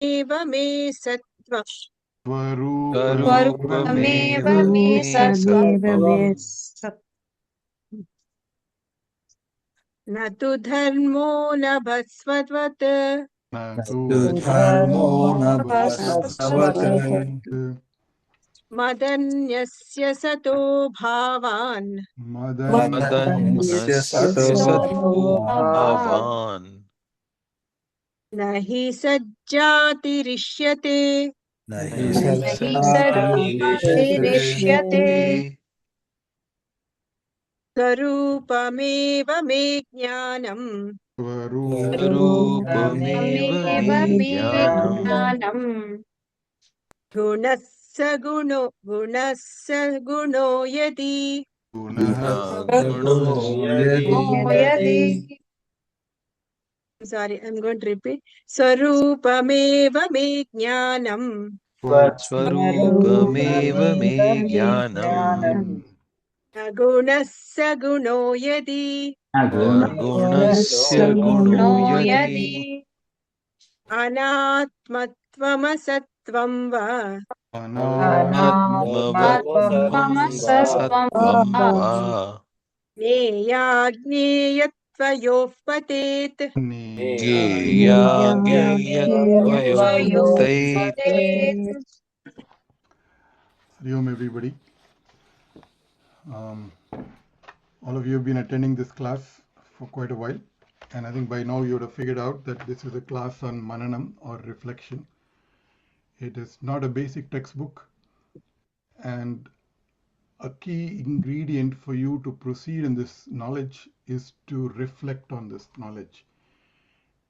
एव मे सत्त्वम् स्वरूपमेव मे सत्त्वम् न तु धर्मो नभस्वत् न तु धर्मो नभस्वत् मदन्यस्य सतो भावान् मदन्यस्य सतो भावान् न हि सज्जातिरिष्यते न हि सज्जातिरिष्यते स्वरूपमेव मे ज्ञानम् स्वरूपमेव मे ज्ञानम् गुणः स गुणो यदि गुणो यदि sorry, I'm going to repeat. Swarupameva me jnanam. स्वरूपमेव मे ज्ञानम् Gunasya guno yadi. गुणस्य गुणो यदि Anatmatvamasatvam va. अनात्मवत्त्वं वा Neyagneyatvayov patet. ज्ञेयाज्ञेयत्वयोक्तैः Hari Om everybody. All of you have been attending this class for quite a while, and I think by now you would have figured out that this is a class on Mananam or reflection. It is not a basic textbook, and a key ingredient for you to proceed in this knowledge is to reflect on this knowledge.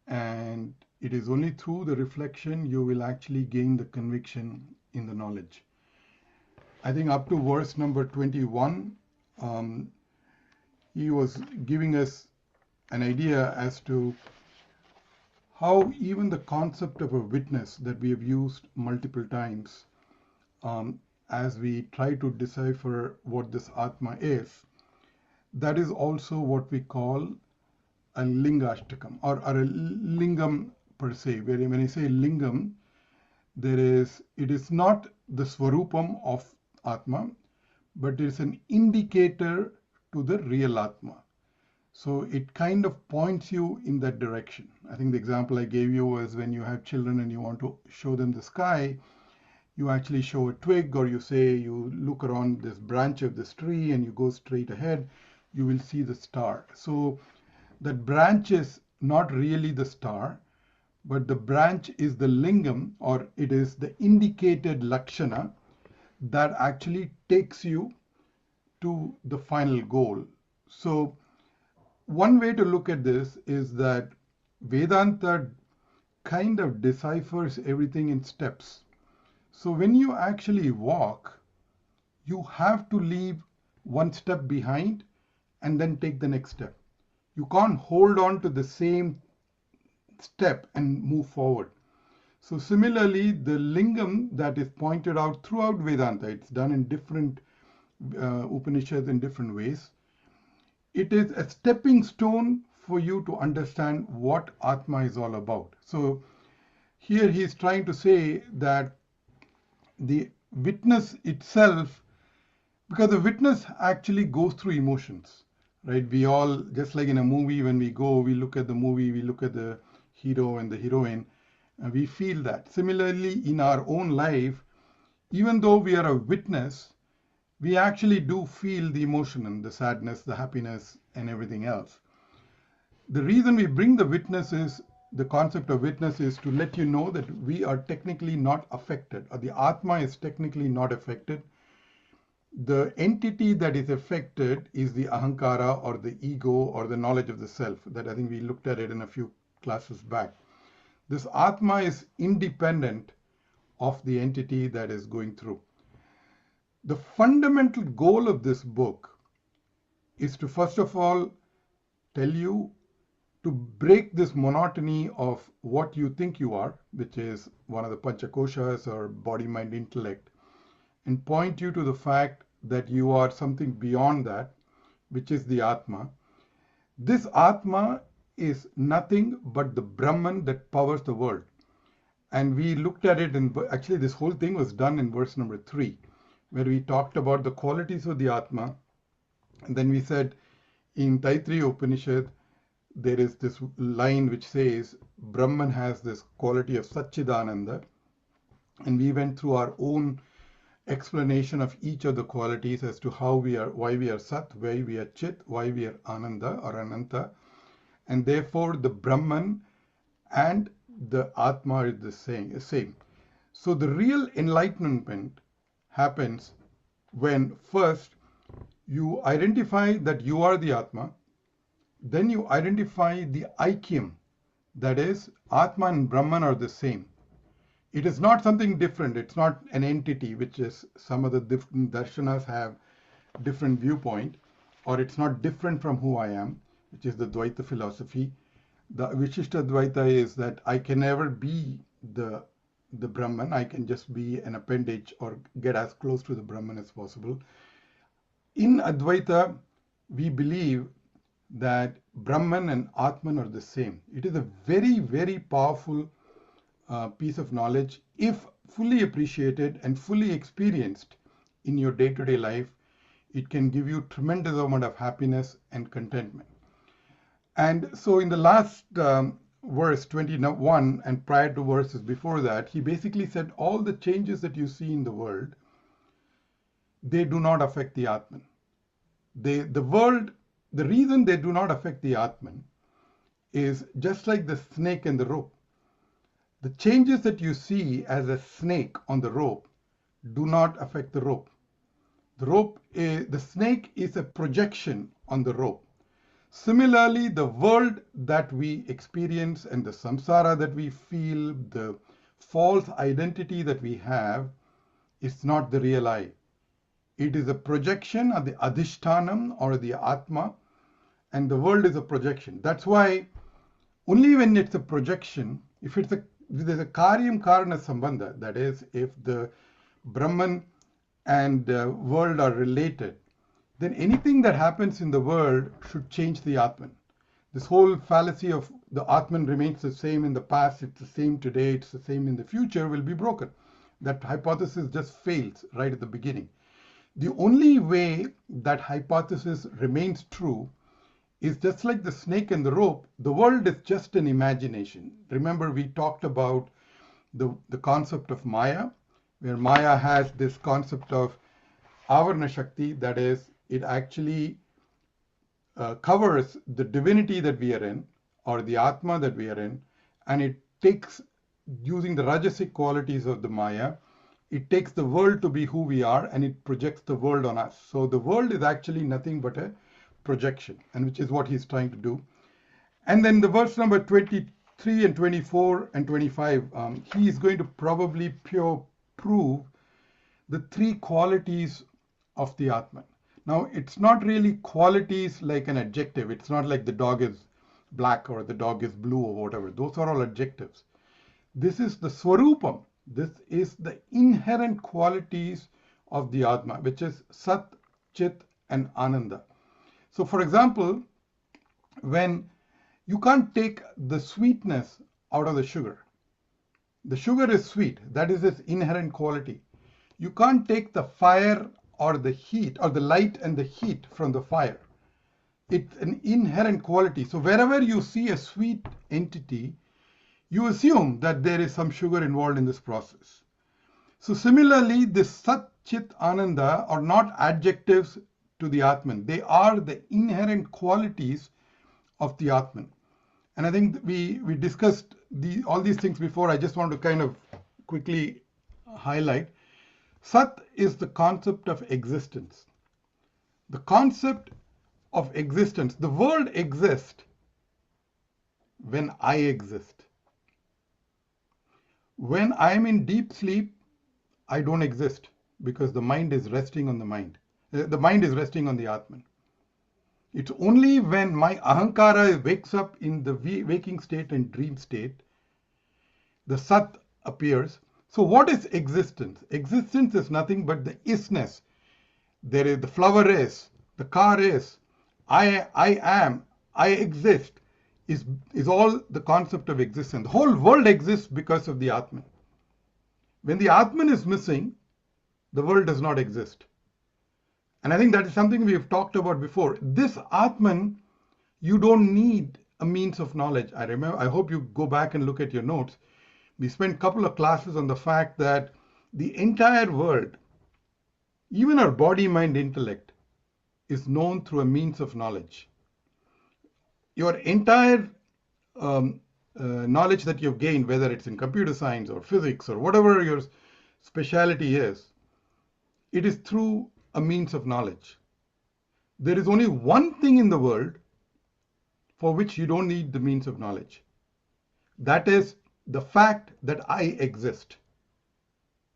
And it is only through the reflection you will actually gain the conviction in the knowledge. I think up to verse number 21, he was giving us an idea as to how even the concept of a witness that we have used multiple times as we try to decipher what this Atma is, that is also what we call a Lingashtakam or a Lingam per se. When I say Lingam, it is not the Swarupam of Atma, but it is an indicator to the real Atma. So it kind of points you in that direction. I think the example I gave you was when you have children and you want to show them the sky, you actually show a twig, or you say you look around this branch of this tree and you go straight ahead, you will see the star. So that branch is not really the star, but the branch is the lingam, or it is the indicated lakshana that actually takes you to the final goal. So one way to look at this is that Vedanta kind of deciphers everything in steps. So when you actually walk, you have to leave one step behind and then take the next step. You can't hold on to the same step and move forward. So similarly, the lingam that is pointed out throughout Vedanta, it's done in different Upanishads in different ways. It is a stepping stone for you to understand what Atma is all about. So here he is trying to say that the witness itself, because the witness actually goes through emotions, right? We all, just like in a movie, when we go, we look at the movie, we look at the hero and the heroine, and we feel that. Similarly, in our own life, even though we are a witness, we actually do feel the emotion and the sadness, the happiness, and everything else. The reason we bring the witness is, the concept of witness is to let you know that we are technically not affected, or the Atma is technically not affected. The entity that is affected is the ahankara, or the ego, or the knowledge of the self. That I think we looked at it in a few classes back. This Atma is independent of the entity that is going through. The fundamental goal of this book is to first of all tell you to break this monotony of what you think you are, which is one of the panchakoshas or body, mind, intellect, and point you to the fact that you are something beyond that, which is the Atma. This Atma is nothing but the Brahman that powers the world. And we looked at it in, actually this whole thing was done in verse number 3, where we talked about the qualities of the Atma. And then we said in Taittiriya Upanishad, there is this line which says Brahman has this quality of Satchidananda. And we went through our own explanation of each of the qualities as to how we are, why we are Sat, why we are Chit, why we are Ananda or Ananta. And therefore the Brahman and the Atma is the same. So the real enlightenment happens when first you identify that you are the Atma, then you identify the Aikyam, that is, Atma and Brahman are the same. It is not something different. It's not an entity, which is some of the different darshanas have different viewpoint, or it's not different from who I am, which is the Dvaita philosophy. The Vishishta Dvaita is that I can never be the Brahman. I can just be an appendage or get as close to the Brahman as possible. In Advaita, we believe that Brahman and Atman are the same. It is a very, very powerful piece of knowledge. If fully appreciated and fully experienced in your day-to-day life, it can give you tremendous amount of happiness and contentment. And so in the last verse 21 and prior to verses before that, he basically said all the changes that you see in the world, they do not affect the Atman. The reason they do not affect the Atman is just like the snake and the rope. The changes that you see as a snake on the rope do not affect the rope. The snake is a projection on the rope. Similarly, the world that we experience and the samsara that we feel, the false identity that we have, is not the real I. It is a projection of the adhishtanam or the Atma, and the world is a projection. That's why only when it's a projection, if there's a karyam karana sambandha, that is, if the Brahman and the world are related, then anything that happens in the world should change the Atman. This whole fallacy of the Atman remains the same in the past, it's the same today, it's the same in the future will be broken. That hypothesis just fails right at the beginning. The only way that hypothesis remains true is just like the snake and the rope. The world is just an imagination. Remember, we talked about the concept of Maya, where Maya has this concept of Avarna Shakti, that is, it actually covers the divinity that we are in, or the Atma that we are in, and it takes, using the Rajasic qualities of the Maya, it takes the world to be who we are, and it projects the world on us. So the world is actually nothing but a projection, and which is what he's trying to do. And then the verse number 23 and 24 and 25, he is going to probably prove the three qualities of the Atman. Now, it's not really qualities like an adjective. It's not like the dog is black or the dog is blue or whatever. Those are all adjectives. This is the Swarupam. This is the inherent qualities of the Atma, which is Sat, Chit, and Ananda. So, for example, when you can't take the sweetness out of the sugar is sweet. That is its inherent quality. You can't take the fire or the heat or the light and the heat from the fire. It's an inherent quality. So wherever you see a sweet entity, you assume that there is some sugar involved in this process. So similarly, this Sat, Chit, Ananda are not adjectives to the Atman. They are the inherent qualities of the Atman. And I think we discussed all these things before. I just want to kind of quickly highlight. Sat is the concept of existence. The concept of existence. The world exists when I exist. When I am in deep sleep, I don't exist because the mind is resting on the mind. The mind is resting on the Atman. It's only when my ahankara wakes up in the waking state and dream state, the Sat appears. So what is existence? Existence is nothing but the isness. There is the flower is, the car is, I am, I exist. is, is all the concept of existence. The whole world exists because of the Atman. When the Atman is missing, the world does not exist. And I think that is something we have talked about before. This Atman, you don't need a means of knowledge. I hope you go back and look at your notes. We spent a couple of classes on the fact that the entire world, even our body, mind, intellect, is known through a means of knowledge. Your entire knowledge that you've gained, whether it's in computer science or physics or whatever your specialty is, it is through a means of knowledge. There is only one thing in the world for which you don't need the means of knowledge. That is the fact that I exist.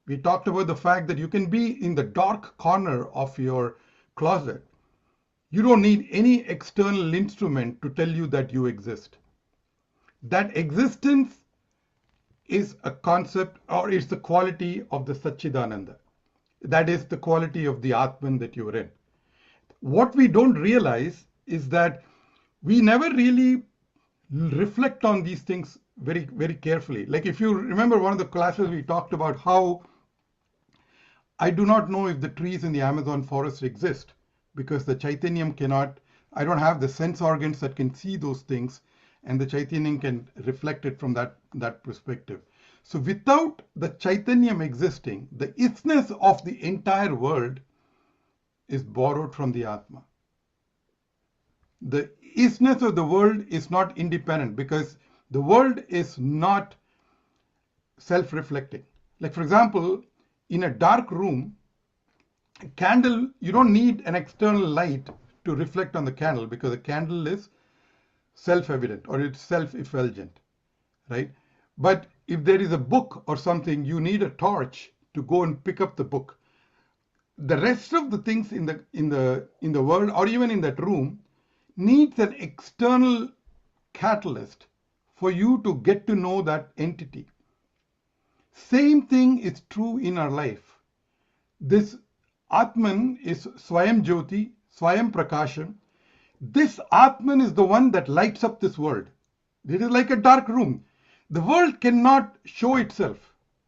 We talked about the fact that you can be in the dark corner of your closet. You don't need any external instrument to tell you that you exist. That existence is a concept, or is the quality of the Satchidananda. That is the quality of the Atman that you are in. What we don't realize is that we never really reflect on these things very, very carefully. Like if you remember one of the classes, we talked about how I do not know if the trees in the Amazon forest exist because the Chaitanyam cannot, I don't have the sense organs that can see those things, and the Chaitanyam can reflect it from that perspective. So without the Chaitanyam existing, the isness of the entire world is borrowed from the Atma. The isness of the world is not independent because the world is not self-reflecting. Like for example, in a dark room, a candle, you don't need an external light to reflect on the candle because the candle is self-evident or it's self-effulgent, right? But if there is a book or something, you need a torch to go and pick up the book. The rest of the things in the world or even in that room needs an external catalyst for you to get to know that entity. Same thing is true in our life. This Atman is Swayam Jyoti, Swayam Prakasham. This Atman is the one that lights up this world. It is like a dark room. The world cannot show itself.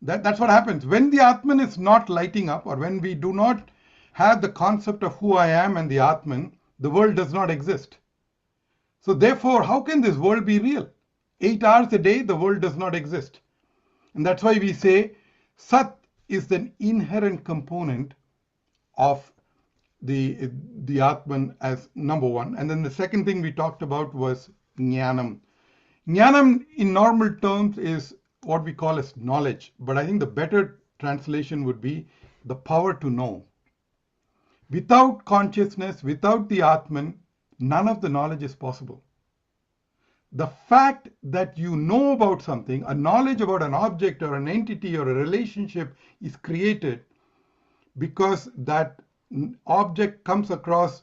That's what happens. When the Atman is not lighting up, or when we do not have the concept of who I am and the Atman, the world does not exist. So therefore, how can this world be real? 8 hours a day, the world does not exist. And that's why we say Sat is an inherent component of the Atman as number one. And then the second thing we talked about was Jnanam. Jnanam in normal terms is what we call as knowledge, but I think the better translation would be the power to know. Without consciousness, without the Atman, none of the knowledge is possible. The fact that you know about something, a knowledge about an object or an entity or a relationship is created because that object comes across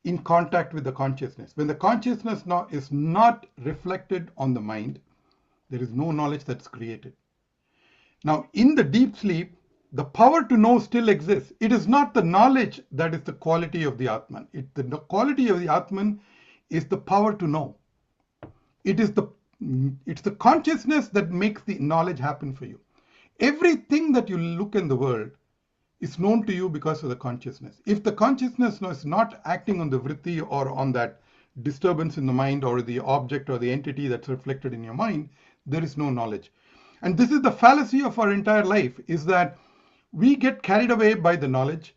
in contact with the consciousness. When the consciousness is not reflected on the mind, there is no knowledge that's created. Now, in the deep sleep, the power to know still exists. It is not the knowledge that is the quality of the Atman. The quality of the Atman is the power to know. It's the consciousness that makes the knowledge happen for you. Everything that you look in the world is known to you because of the consciousness. If the consciousness is not acting on the vritti or on that disturbance in the mind or the object or the entity that's reflected in your mind, there is no knowledge. And this is the fallacy of our entire life, is that we get carried away by the knowledge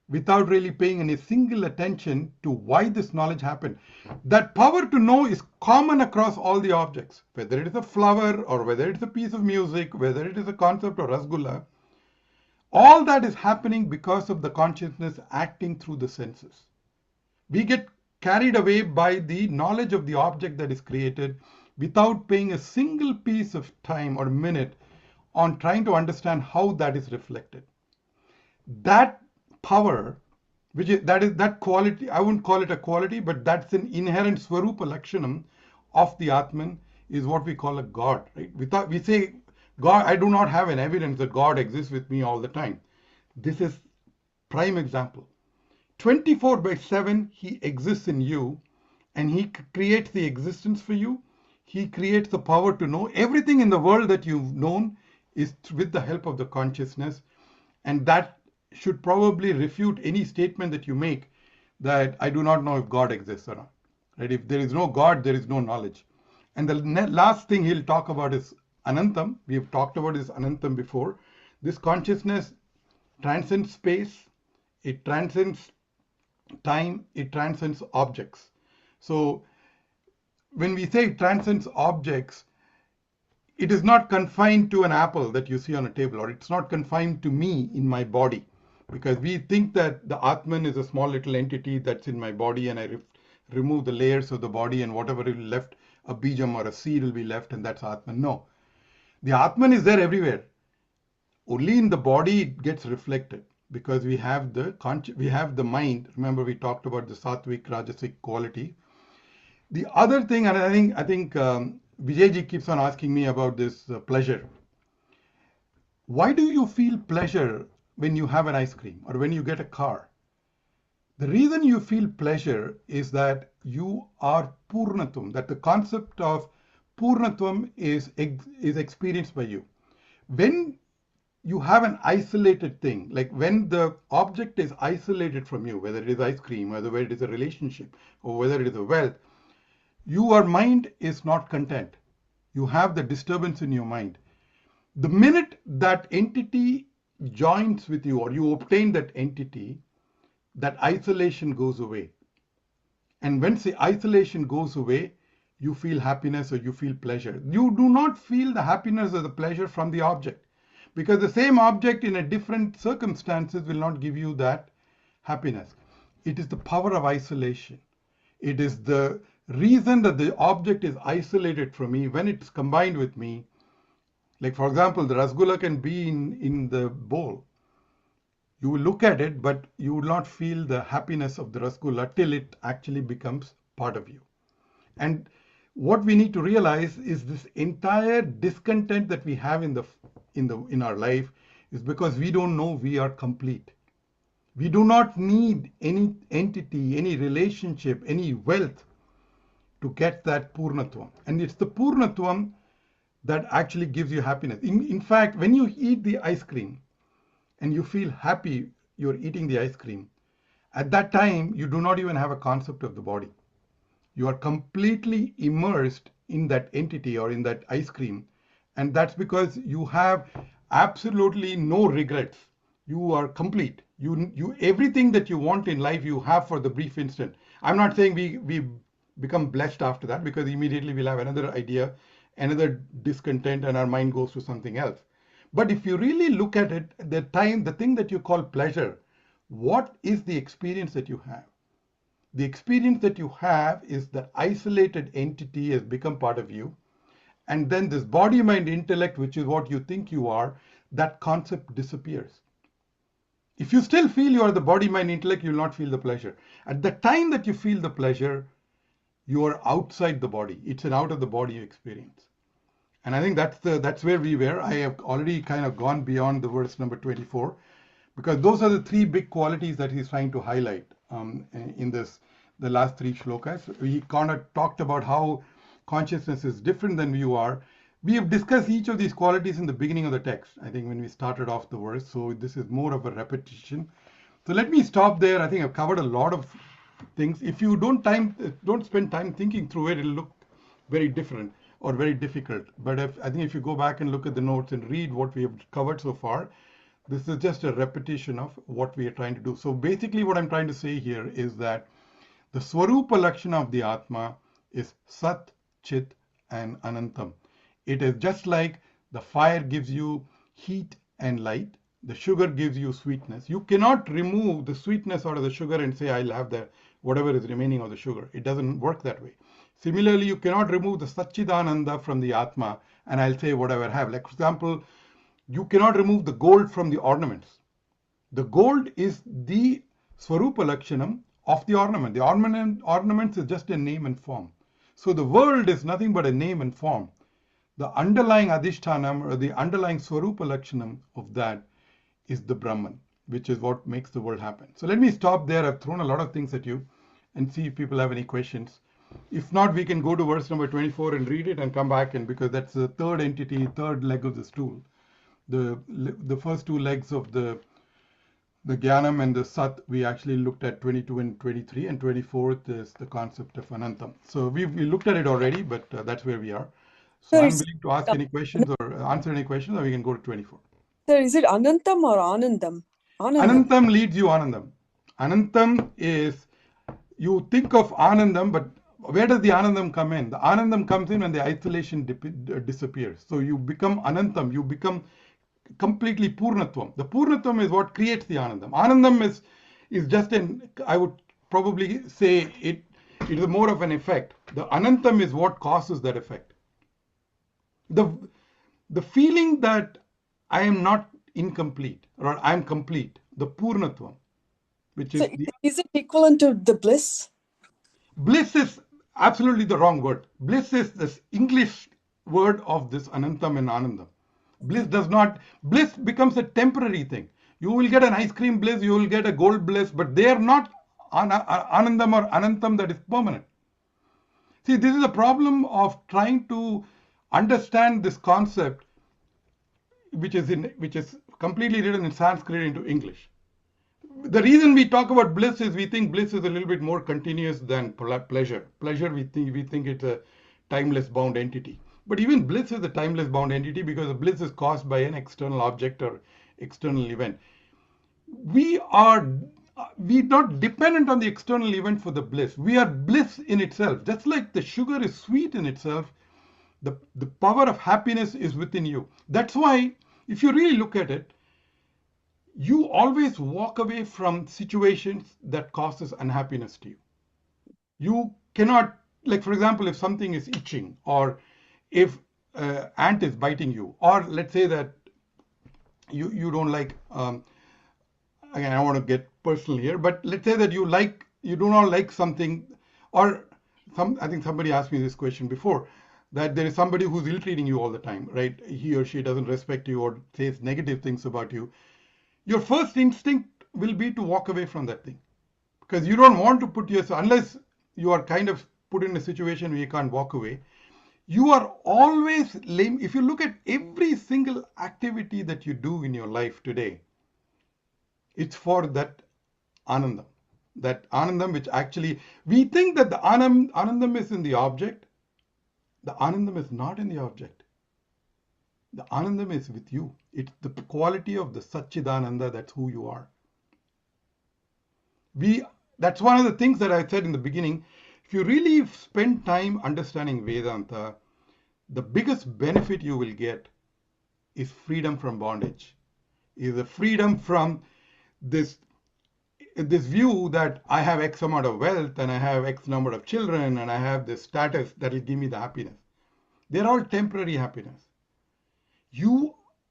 without really paying any single attention to why this knowledge happened. That power to know is common across all the objects, whether it is a flower or whether it's a piece of music, whether it is a concept or rasgulla. All that is happening because of the consciousness acting through the senses. We get carried away by the knowledge of the object that is created without paying a single piece of time or minute on trying to understand how that is reflected. That power, that quality, I wouldn't call it a quality, but that's an inherent Swarupa Lakshanam of the Atman, is what we call a God, right? We say, God, I do not have an evidence that God exists with me all the time. This is prime example. 24/7, he exists in you and he creates the existence for you. He creates the power to know everything in the world that you've known is with the help of the consciousness. And that should probably refute any statement that you make that I do not know if God exists or not. Right? If there is no God, there is no knowledge. And the last thing he'll talk about is Anantam. We have talked about this Anantam before. This consciousness transcends space, it transcends time, it transcends objects. So when we say it transcends objects, it is not confined to an apple that you see on a table, or it's not confined to me in my body, because we think that the Atman is a small little entity that's in my body, and I remove the layers of the body, and whatever is left, a bijam or a seed will be left, and that's Atman. No, the Atman is there everywhere. Only in the body it gets reflected, because we have the mind. Remember, we talked about the sattvic, rajasic quality. The other thing, and I think Vijayji keeps on asking me about this pleasure. Why do you feel pleasure when you have an ice cream or when you get a car? The reason you feel pleasure is that you are purnatum, that the concept of purnatum is experienced by you. When you have an isolated thing, like when the object is isolated from you, whether it is ice cream, whether it is a relationship, or whether it is a wealth, your mind is not content. You have the disturbance in your mind. The minute that entity joins with you, or you obtain that entity, that isolation goes away. And when the isolation goes away, you feel happiness or you feel pleasure. You do not feel the happiness or the pleasure from the object, because the same object in a different circumstances will not give you that happiness. It is the power of isolation. It is the reason that the object is isolated from me. When it's combined with me, like for example, the rasgulla can be in the bowl. You will look at it, but you will not feel the happiness of the rasgulla till it actually becomes part of you. And what we need to realize is this entire discontent that we have in our life is because we don't know we are complete. We do not need any entity, any relationship, any wealth to get that purnatvam. And it's the purnatvam that actually gives you happiness. In fact, when you eat the ice cream and you feel happy you're eating the ice cream, at that time you do not even have a concept of the body. You are completely immersed in that entity or in that ice cream. And that's because you have absolutely no regrets. You are complete. You everything that you want in life you have for the brief instant. I'm not saying we become blessed after that, because immediately we'll have another idea, another discontent, and our mind goes to something else. But if you really look at it, the thing that you call pleasure, what is the experience that you have? The experience that you have is that isolated entity has become part of you. And then this body, mind, intellect, which is what you think you are, that concept disappears. If you still feel you are the body, mind, intellect, you will not feel the pleasure. At the time that you feel the pleasure, you are outside the body. It's an out of the body experience. And I think that's where we were. I have already kind of gone beyond the verse number 24, because those are the three big qualities that he's trying to highlight in the last three shlokas. We kind of talked about how consciousness is different than you are. We have discussed each of these qualities in the beginning of the text, I think, when we started off the verse. So this is more of a repetition. So let me stop there. I think I've covered a lot of things. If you don't spend time thinking through it, it'll look very different or very difficult. But I think if you go back and look at the notes and read what we have covered so far, this is just a repetition of what we are trying to do. So basically what I'm trying to say here is that the Swarupa Lakshana of the Atma is Sat, Chit, and Anantam. It is just like the fire gives you heat and light, the sugar gives you sweetness. You cannot remove the sweetness out of the sugar and say, I'll have the whatever is remaining of the sugar. It doesn't work that way. Similarly, you cannot remove the Satchidananda from the Atma and I'll say whatever I have. Like, for example, you cannot remove the gold from the ornaments. The gold is the Swarupa Lakshanam of the ornament. The ornaments is just a name and form. So the world is nothing but a name and form. The underlying Adhishtanam or the underlying Swarupa Lakshanam of that is the Brahman, which is what makes the world happen. So let me stop there. I've thrown a lot of things at you and see if people have any questions. If not, we can go to verse number 24 and read it and come back, and because that's the third entity, third leg of the stool. The first two legs of the Jnanam and the Sat, we actually looked at 22 and 23, and 24th is the concept of Anantam. So we looked at it already, but that's where we are. So Sir, I'm willing to ask any questions or answer any questions, or we can go to 24. Sir, is it Anantam or Anandam? Anantam leads you Anandam. Anantam is, you think of Anandam, but where does the Anandam come in? The Anandam comes in when the isolation disappears. So you become Anantam, you become completely Purnatvam. The Purnatvam is what creates the Anandam. Anandam is just I would probably say it is more of an effect. The Anantam is what causes that effect. The feeling that I am not incomplete or I am complete, the Purnatvam, which is So is it equivalent to the bliss? Bliss is absolutely the wrong word. Bliss is this English word of this Anantam and Anandam. Bliss becomes a temporary thing. You will get an ice cream bliss, you will get a gold bliss, but they are not Anandam or Anantam that is permanent. See, this is a problem of trying to understand this concept, which is completely written in Sanskrit into English. The reason we talk about bliss is we think bliss is a little bit more continuous than pleasure. Pleasure, we think it's a timeless bound entity. But even bliss is a timeless bound entity because the bliss is caused by an external object or external event. We are not dependent on the external event for the bliss. We are bliss in itself. Just like the sugar is sweet in itself, the power of happiness is within you. That's why, if you really look at it, you always walk away from situations that causes unhappiness to you. You cannot, like for example, if something is itching, or if ant is biting you, or let's say that you don't like, again, I want to get personal here, but let's say that you do not like something, or I think somebody asked me this question before, that there is somebody who's ill-treating you all the time, right? He or she doesn't respect you or says negative things about you. Your first instinct will be to walk away from that thing, because you don't want to put yourself, unless you are kind of put in a situation where you can't walk away. You are always lame. If you look at every single activity that you do in your life today, it's for that Anandam. That Anandam, which actually, we think that the Anandam is in the object. The Anandam is not in the object. The Anandam is with you. It's the quality of the Satchidananda, that's who you are. That's one of the things that I said in the beginning. If you really spend time understanding Vedanta, the biggest benefit you will get is freedom from bondage, is the freedom from this view that I have X amount of wealth and I have X number of children and I have this status that will give me the happiness. They're all temporary happiness.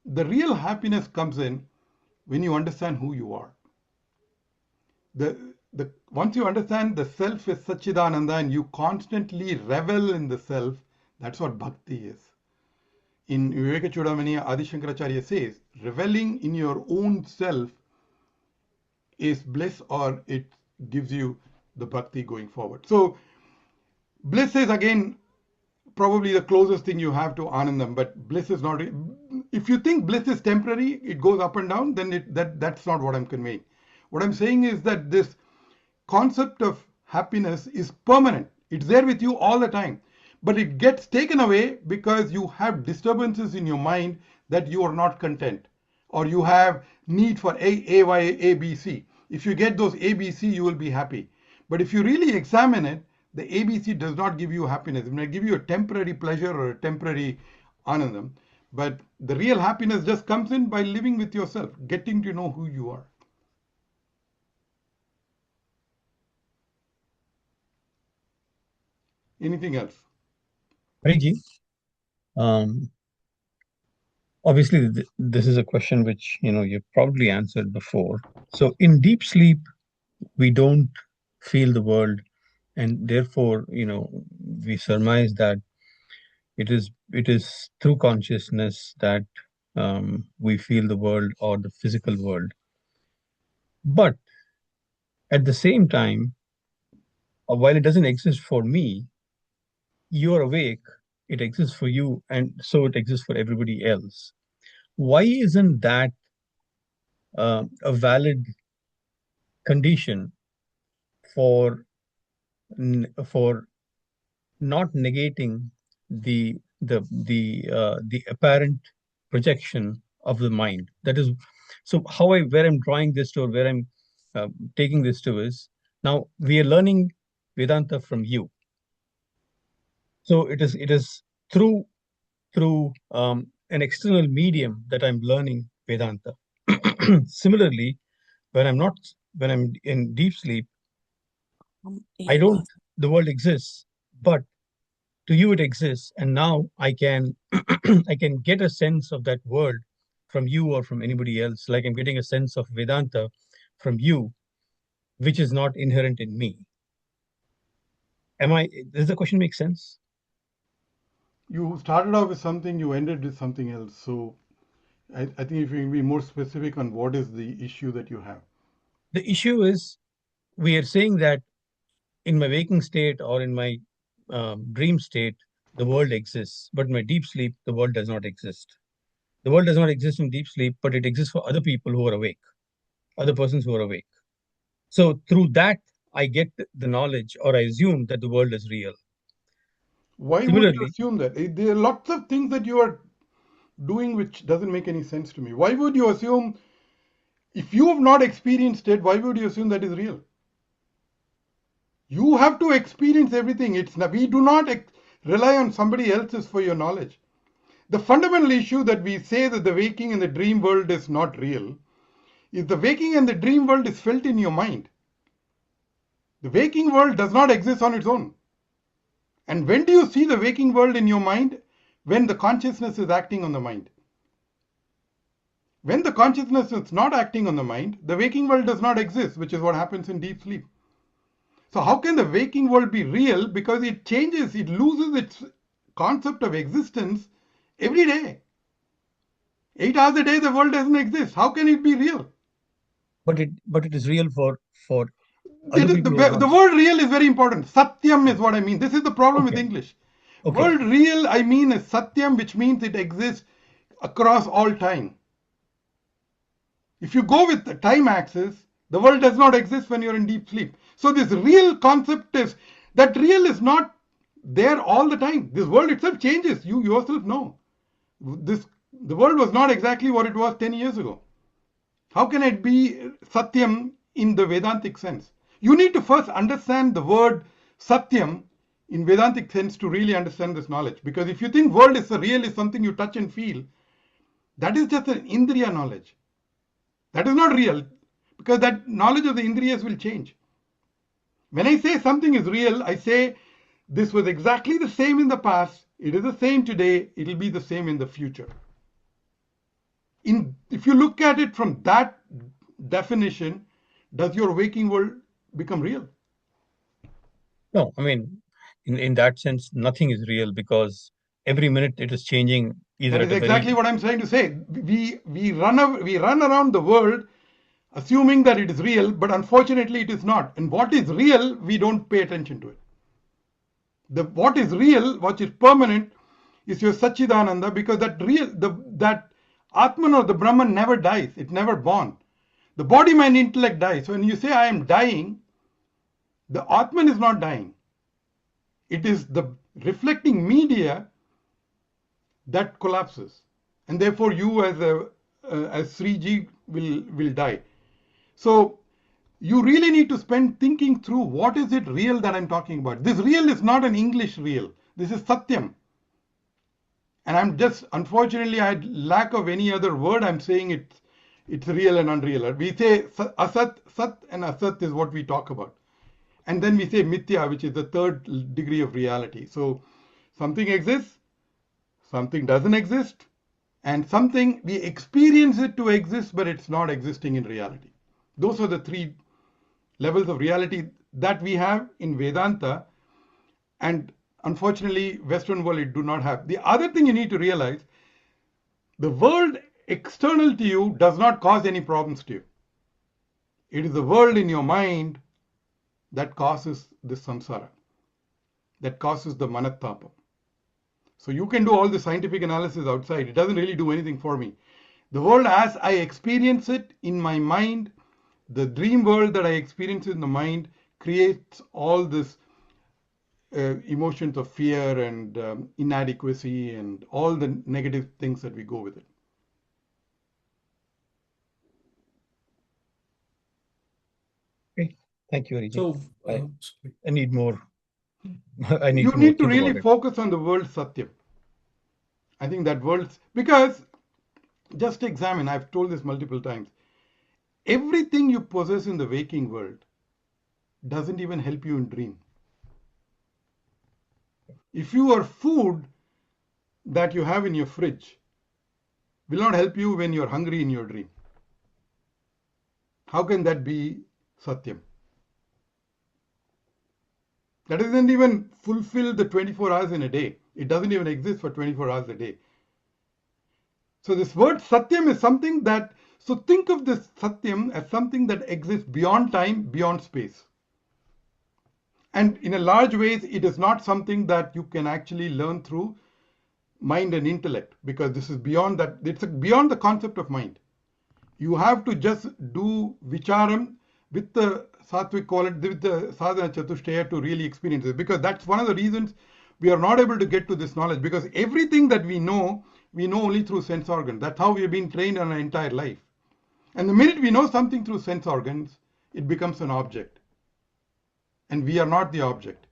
The real happiness comes in when you understand who you are. Once you understand the self is Satchidananda and you constantly revel in the self, that's what bhakti is. In Viveka Chudamani, Adi Shankaracharya says, reveling in your own self is bliss, or it gives you the bhakti going forward. So bliss is again probably the closest thing you have to Anandam, but bliss is not. If you think bliss is temporary, it goes up and down, then that's not what I'm conveying. What I'm saying is that this concept of happiness is permanent. It's there with you all the time, but it gets taken away because you have disturbances in your mind that you are not content, or you have need for A, Y, A, B, C. If you get those A, B, C, you will be happy. But if you really examine it, the ABC does not give you happiness. It may give you a temporary pleasure or a temporary Anandam, but the real happiness just comes in by living with yourself, getting to know who you are. Anything else? Hariji, obviously this is a question which you've probably answered before. So in deep sleep, we don't feel the world, and therefore we surmise that it is through consciousness that we feel the world or the physical world. But at the same time, while it doesn't exist for me, you're awake, it exists for you, and so it exists for everybody else. Why isn't that a valid condition for for not negating the apparent projection of the mind? That is, so how I where I'm drawing this to, or where I'm uh, taking this to is, now we are learning Vedanta from you. So it is through an external medium that I'm learning Vedanta. Similarly, when I'm not when I'm in deep sleep, I don't the world exists, but to you it exists, and now I can I can get a sense of that world from you or from anybody else, like I'm getting a sense of Vedanta from you, which is not inherent in me. Does the question make sense? You started off with something, you ended with something else. So I think if you can be more specific on what is the issue that you have. The issue is, we are saying that in my waking state or in my dream state, the world exists, but in my deep sleep, the world does not exist. The world does not exist in deep sleep, but it exists for other people who are awake, other persons who are awake. So through that, I get the knowledge, or I assume that the world is real. Why would you Similarly, assume that? There are lots of things that you are doing which doesn't make any sense to me. Why would you assume, if you have not experienced it, why would you assume that is real? You have to experience everything. We do not rely on somebody else's for your knowledge. The fundamental issue that we say that the waking and the dream world is not real is the waking and the dream world is felt in your mind. The waking world does not exist on its own. And when do you see the waking world in your mind? When the consciousness is acting on the mind. When the consciousness is not acting on the mind, the waking world does not exist, which is what happens in deep sleep. So how can the waking world be real? Because it changes, it loses its concept of existence every day. 8 hours a day, the world doesn't exist. How can it be real? but it is real for other people who are not. The word real is very important. Satyam is what I mean. This is the problem with Okay. English. Okay. Word real, I mean, is Satyam, which means it exists across all time. If you go with the time axis, the world does not exist when you're in deep sleep. So this real concept is that real is not there all the time. This world itself changes. You yourself know. The world was not exactly what it was 10 years ago. How can it be Satyam in the Vedantic sense? You need to first understand the word Satyam in Vedantic sense to really understand this knowledge. Because if you think world is real, is something you touch and feel, that is just an Indriya knowledge. That is not real, because that knowledge of the Indriyas will change. When I say something is real, I say this was exactly the same in the past, it is the same today, it will be the same in the future. If you look at it from that definition, does your waking world become real? No, I mean, in that sense, nothing is real, because every minute it is changing, either That is at a exactly very what I'm trying to say. We run around the world assuming that it is real, but unfortunately it is not. And what is real, we don't pay attention to it. What is real, what is permanent, is your Satchidananda, because that Atman or the Brahman never dies. It never born. The body, mind, intellect dies. So when you say I am dying, the Atman is not dying. It is the reflecting media that collapses, and therefore you as Sriji will die. So you really need to spend thinking through what is it real that I'm talking about. This real is not an English real. This is Satyam. And I'm just, unfortunately, I had lack of any other word. I'm saying it's real and unreal. We say Asat, Sat and Asat is what we talk about. And then we say Mithya, which is the third degree of reality. So something exists, something doesn't exist, and something we experience it to exist, but it's not existing in reality. Those are the three levels of reality that we have in Vedanta, and unfortunately Western world do not have. The other thing you need to realize, the world external to you does not cause any problems to you. It is the world in your mind that causes this samsara. that causes the manattapam. So you can do all the scientific analysis outside. It doesn't really do anything for me. The world as I experience it in my mind, the dream world that I experience in the mind creates all this emotions of fear and inadequacy and all the negative things that we go with it. Okay. Thank you, Ariji. So, I need more. I need You to need to think really about it. focus on the word Satyam. I think that world's, because just examine, I've told this multiple times, everything you possess in the waking world doesn't even help you in dream. If your food that you have in your fridge will not help you when you're hungry in your dream, how can that be Satyam? That doesn't even fulfill the 24 hours in a day. It doesn't even exist for 24 hours a day. So this word Satyam is something that, so think of this Satyam as something that exists beyond time, beyond space. And in a large ways, it is not something that you can actually learn through mind and intellect, because this is beyond that. It's beyond the concept of mind. You have to just do vicharam with the sattvic quality, with the sadhana chatushtaya to really experience it. Because that's one of the reasons we are not able to get to this knowledge, because everything that we know only through sense organs. That's how we have been trained in our entire life. And the minute we know something through sense organs, it becomes an object. And we are not the object.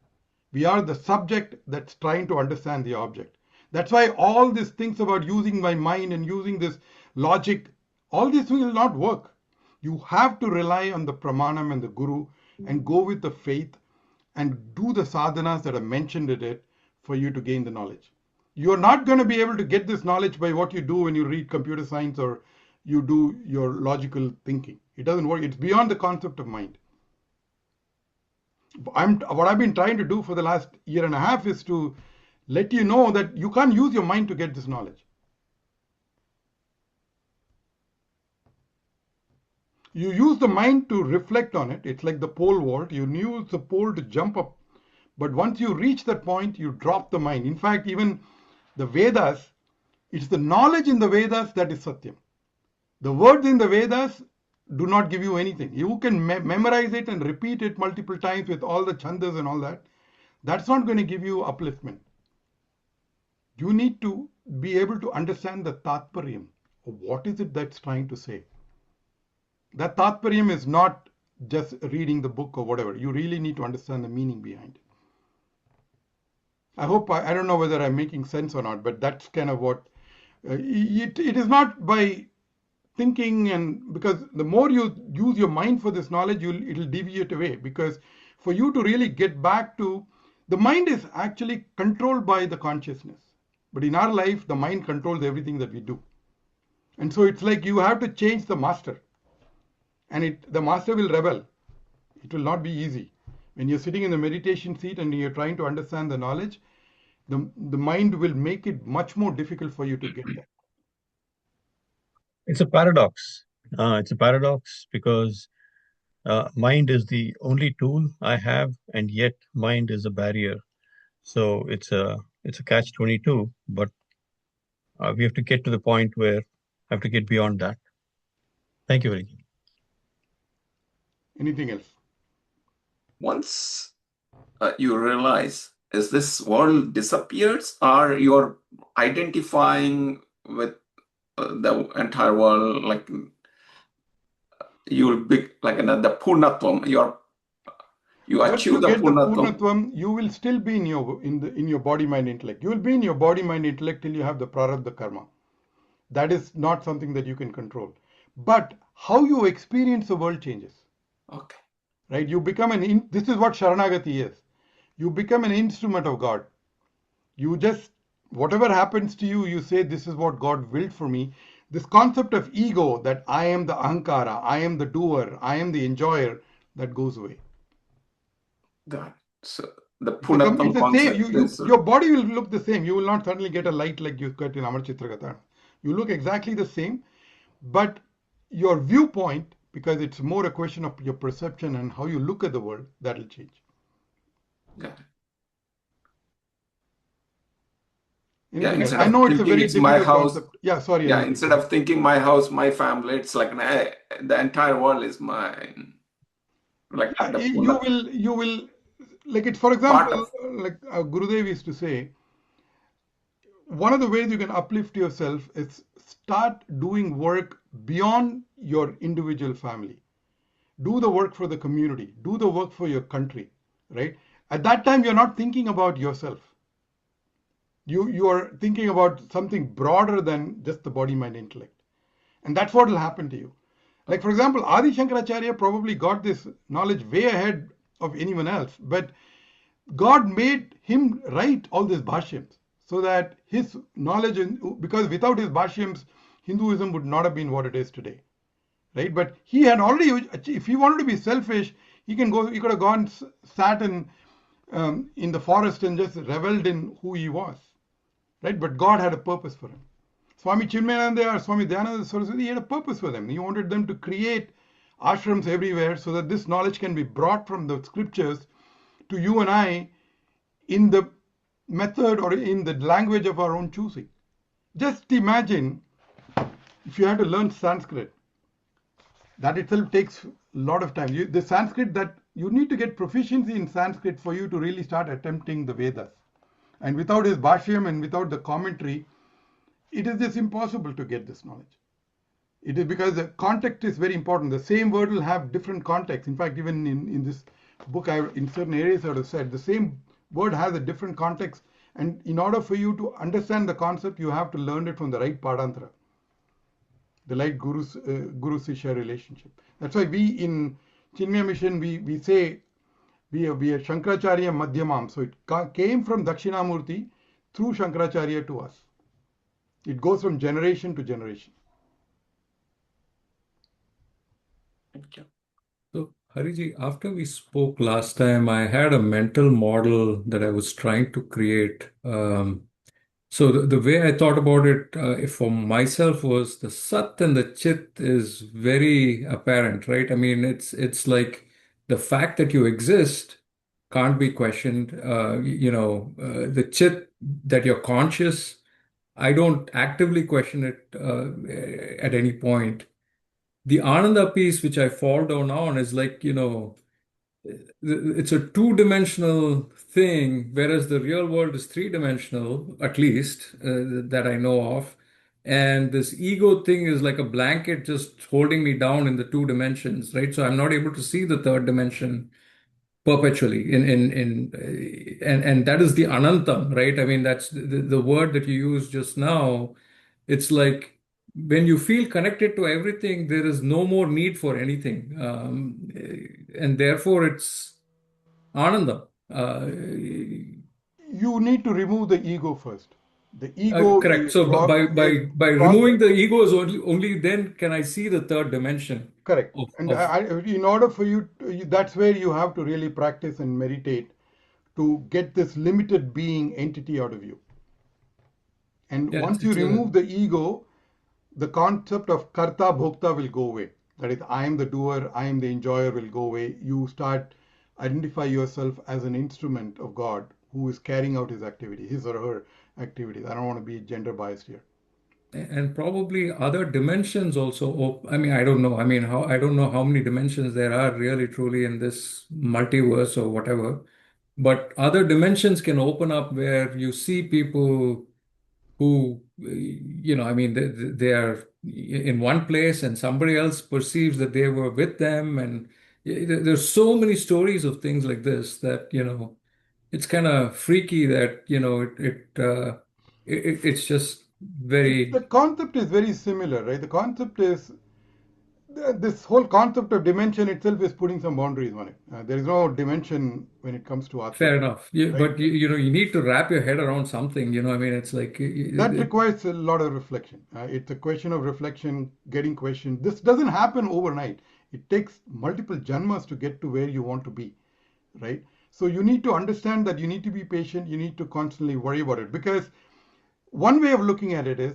We are the subject that's trying to understand the object. That's why all these things about using my mind and using this logic, all this will not work. You have to rely on the pramanam and the guru and go with the faith and do the sadhanas that are mentioned in it for you to gain the knowledge. You're not going to be able to get this knowledge by what you do when you read computer science or you do your logical thinking. It doesn't work. It's beyond the concept of mind. What I've been trying to do for the last year and a half is to let you know that you can't use your mind to get this knowledge. You use the mind to reflect on it. It's like the pole vault. You use the pole to jump up. But once you reach that point, you drop the mind. In fact, even the Vedas, it's the knowledge in the Vedas that is Satyam. The words in the Vedas do not give you anything. You can memorize it and repeat it multiple times with all the chandas and all that. That's not going to give you upliftment. You need to be able to understand the tatparyam of what is it that's trying to say. That tatparyam is not just reading the book or whatever. You really need to understand the meaning behind it. I hope, I don't know whether I'm making sense or not, but that's kind of what, it is not by thinking, and because the more you use your mind for this knowledge, it'll deviate away, because for you to really get back to, the mind is actually controlled by the consciousness. But in our life, the mind controls everything that we do. And so it's like you have to change the master. And the master will rebel. It will not be easy. When you're sitting in the meditation seat and you're trying to understand the knowledge, the mind will make it much more difficult for you to get there. It's a paradox. It's a paradox because mind is the only tool I have, and yet mind is a barrier. So it's a catch-22, but we have to get to the point where I have to get beyond that. Thank you, Ariji. Anything else? once you realize, is this world disappears, or you're identifying with the entire world, like you'll be like the Purnatvam, you Once achieve you the get the Purnatvam. Purnatvam, you will still be in your body, mind, intellect. You will be in your body, mind, intellect till you have the prarabdha karma. That is not something that you can control. But how you experience the world changes. Okay. Right? You become this is what Sharanagati is. You become an instrument of God. You just, whatever happens to you, you say, this is what God willed for me. This concept of ego, that I am the ahankara, I am the doer, I am the enjoyer, that goes away. Got it. So the It's Purnatvam the same. concept is Your body will look the same. You will not suddenly get a light like you got in Amar Chitragatha. You look exactly the same, but your viewpoint, because it's more a question of your perception and how you look at the world, that will change. got it. Yeah, anything else. instead I of know it's a thinking very it's my difficult house, concept. Yeah, sorry, yeah, Anand. instead of thinking my house, my family, it's like the entire world is mine. Like Yeah, the you will, like it's, for part example, of, like Gurudev used to say, one of the ways you can uplift yourself is start doing work beyond your individual family. Do the work for the community, do the work for your country, right? At that time, you're not thinking about yourself. You are thinking about something broader than just the body, mind, intellect. And that's what will happen to you. Like, for example, Adi Shankaracharya probably got this knowledge way ahead of anyone else, but God made him write all these bhashyams so that his knowledge, because without his bhashyams, Hinduism would not have been what it is today, right? But he had already, if he wanted to be selfish, he could have gone, sat in the forest and just reveled in who he was, right? But God had a purpose for him. Swami Chinmayananda or Swami Dayananda Saraswati, he had a purpose for them. He wanted them to create ashrams everywhere so that this knowledge can be brought from the scriptures to you and I in the method or in the language of our own choosing. Just imagine if you had to learn Sanskrit, that itself takes a lot of time. The Sanskrit, that you need to get proficiency in Sanskrit for you to really start attempting the Vedas. And without his Bhashyam and without the commentary, it is just impossible to get this knowledge. It is because the context is very important. The same word will have different contexts. In fact, even in this book, in certain areas I would have said the same word has a different context. And in order for you to understand the concept, you have to learn it from the right Padantra, the right Guru-Sishya relationship. That's why we in Chinmaya Mission, we say we are Shankaracharya Madhyamam. So it came from Dakshinamurti through Shankaracharya to us. It goes from generation to generation. thank you. So, Hariji, after we spoke last time, I had a mental model that I was trying to create. So the way I thought about it for myself was the Sat and the Chit is very apparent, right? I mean, it's like the fact that you exist can't be questioned. The Chit that you're conscious, I don't actively question it at any point. The Ananda piece, which I fall down on, is like, it's a two-dimensional thing, whereas the real world is three-dimensional, at least that I know of. And this ego thing is like a blanket just holding me down in the two dimensions, right? So I'm not able to see the third dimension perpetually and that is the anantam, right? I mean, that's the word that you used just now. It's like when you feel connected to everything, there is no more need for anything, and therefore it's anandam. You need to remove the ego first. The ego Correct. So is by process. removing the ego is only then can I see the third dimension Correct. of And of in order for you, that's where you have to really practice and meditate to get this limited being entity out of you. And yeah. once you remove the ego, the concept of karta bhokta will go away. That is, I am the doer, I am the enjoyer will go away. You start identify yourself as an instrument of God who is carrying out his activity, his or her activities. I don't want to be gender biased here. And probably other dimensions also. I mean, I don't know. I mean, I don't know how many dimensions there are really truly in this multiverse or whatever. But other dimensions can open up where you see people who, I mean, they are in one place and somebody else perceives that they were with them. And there's so many stories of things like this that, it's kind of freaky that, it's just The very concept is very similar, right? The concept is this whole concept of dimension itself is putting some boundaries on it. There is no dimension when it comes to fair Atma, enough. right? But you need to wrap your head around something, I mean, it's like, That requires a lot of reflection. It's a question of reflection, getting questioned. This doesn't happen overnight. It takes multiple janmas to get to where you want to be, right? So you need to understand that you need to be patient. You need to constantly worry about it, because one way of looking at it is,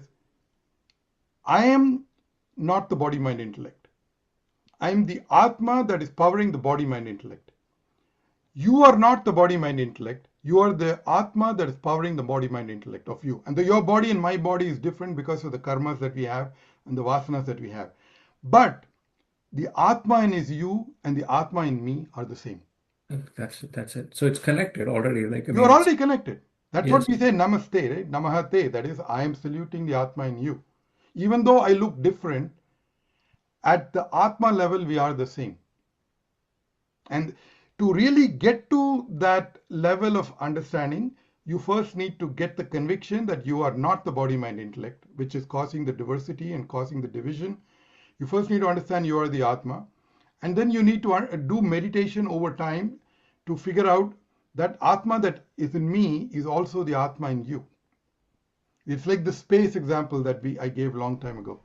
I am not the body, mind, intellect. I am the Atma that is powering the body, mind, intellect. You are not the body, mind, intellect. You are the Atma that is powering the body, mind, intellect of you. And your body and my body is different because of the karmas that we have and the vasanas that we have. But the Atma in is you and the Atma in me are the same. That's it. So it's connected already. Like, I You mean, are it's, already connected. That's yes. what we say namaste, right? Namahate. That is, I am saluting the Atma in you. Even though I look different, at the Atma level, we are the same. And to really get to that level of understanding, you first need to get the conviction that you are not the body, mind, intellect, which is causing the diversity and causing the division. You first need to understand you are the Atma. And then you need to do meditation over time to figure out that Atma that is in me is also the Atma in you. It's like the space example that I gave a long time ago,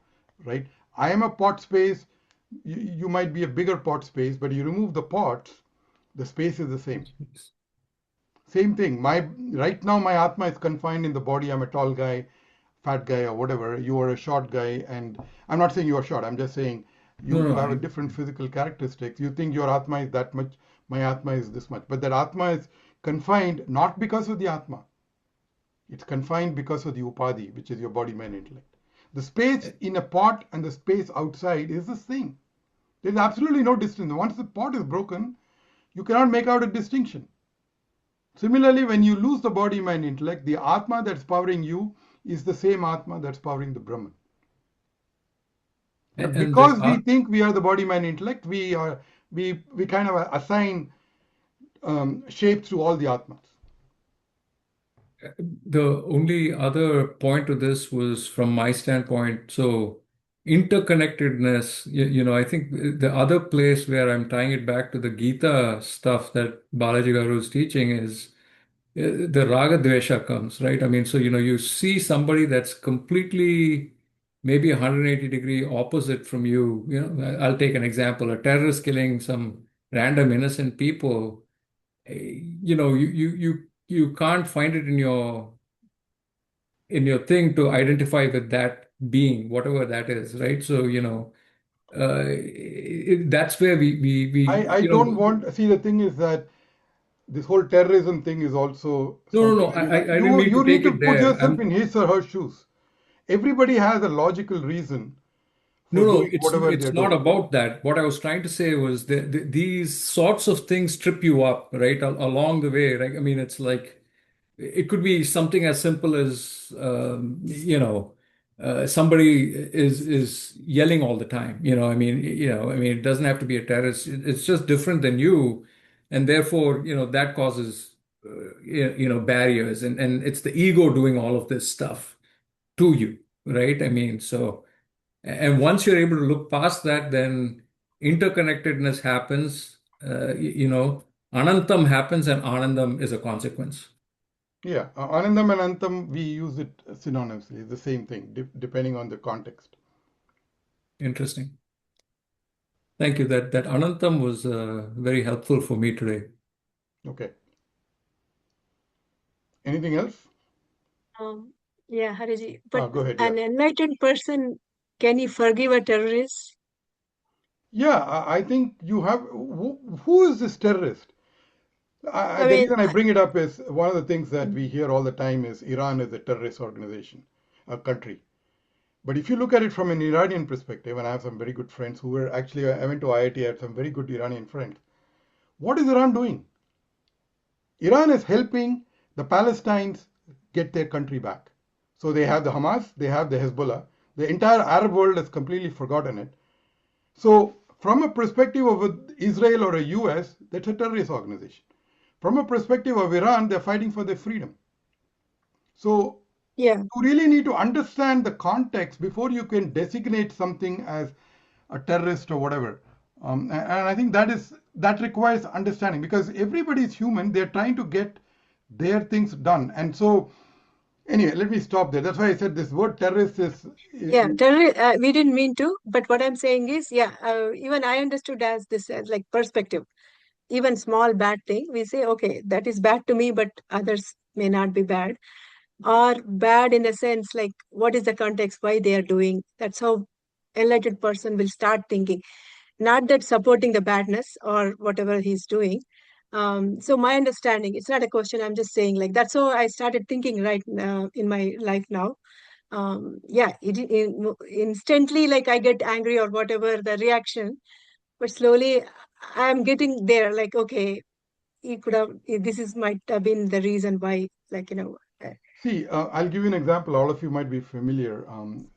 right? I am a pot space. You might be a bigger pot space, but you remove the pots, the space is the same. Same thing. Right now my Atma is confined in the body. I'm a tall guy, fat guy, or whatever. You are a short guy, and I'm not saying you are short. I'm just saying you have a different physical characteristics. You think your Atma is that much, my Atma is this much. But that Atma is confined not because of the Atma. It's confined because of the Upadhi, which is your body, mind, intellect. The space in a pot and the space outside is the same. There's absolutely no distance. Once the pot is broken, you cannot make out a distinction. Similarly, when you lose the body, mind, intellect, the Atma that's powering you is the same Atma that's powering the Brahman. But because we think we are the body, mind, intellect, we kind of assign shapes to all the Atmas. The only other point to this was from my standpoint. So interconnectedness, I think the other place where I'm tying it back to the Gita stuff that Balaji Garu is teaching is the raga dvesha comes, right? I mean, so, you see somebody that's completely maybe 180-degree opposite from you. I'll take an example, a terrorist killing some random innocent people. You can't find it in your thing to identify with that being, whatever that is, right? So, that's where I don't want, see, the thing is that this whole terrorism thing is also no, something. I didn't mean to You need take to it put there. yourself in his or her shoes. Everybody has a logical reason for No, doing whatever it's they're not doing. about that. What I was trying to say was that these sorts of things trip you up, right, along the way, right? I mean, it's like it could be something as simple as somebody is yelling all the time. I mean, it doesn't have to be a terrorist. It's just different than you, and therefore, that causes barriers, and it's the ego doing all of this stuff to you, right? I mean, so. And once you're able to look past that, then interconnectedness happens, Anantam happens, and Anandam is a consequence. Yeah, Anandam and Antam, we use it synonymously. It's the same thing, depending on the context. Interesting. Thank you. That Anantam was very helpful for me today. Okay. Anything else? Yeah, Hariji. But Go ahead. an Yeah. enlightened person, can he forgive a terrorist? Yeah, I think you have. Who is this terrorist? I The mean, reason I bring it up is one of the things that we hear all the time is Iran is a terrorist organization, a country. But if you look at it from an Iranian perspective, and I have some very good friends who were actually, I went to IIT, I had some very good Iranian friends. What is Iran doing? Iran is helping the Palestinians get their country back. So they have the Hamas, they have the Hezbollah. The entire Arab world has completely forgotten it. So from a perspective of Israel or a US, that's a terrorist organization. From a perspective of Iran, they're fighting for their freedom. So yeah, you really need to understand the context before you can designate something as a terrorist or whatever. And I think that requires understanding because everybody is human. They're trying to get their things done. And so anyway, let me stop there. That's why I said this word terrorist is. yeah. We didn't mean to, but what I'm saying is, yeah, even I understood as this as like perspective. Even small bad thing, we say, okay, that is bad to me, but others may not be bad. Or bad in a sense, like what is the context, why they are doing. That's how enlightened person will start thinking. Not that supporting the badness or whatever he's doing, So my understanding, it's not a question, I'm just saying, like, that's how I started thinking right now in my life now. Yeah, instantly, like, I get angry or whatever the reaction, but slowly I'm getting there, like, okay, he could have, this is might have been the reason why, like, See, I'll give you an example. All of you might be familiar.